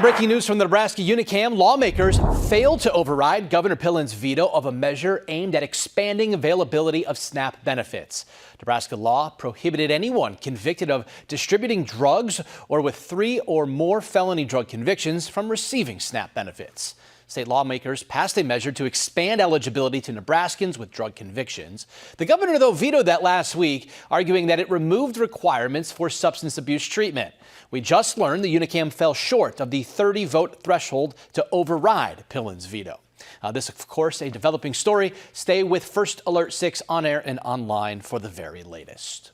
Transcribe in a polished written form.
Breaking news from the Nebraska Unicam, lawmakers failed to override Governor Pillen's veto of a measure aimed at expanding availability of SNAP benefits. Nebraska law prohibited anyone convicted of distributing drugs or with 3 or more felony drug convictions from receiving SNAP benefits. State lawmakers passed a measure to expand eligibility to Nebraskans with drug convictions. The governor, though, vetoed that last week, arguing that it removed requirements for substance abuse treatment. We just learned the Unicam fell short of the 30-vote threshold to override Pillen's veto. This, of course, a developing story. Stay with First Alert 6 on air and online for the very latest.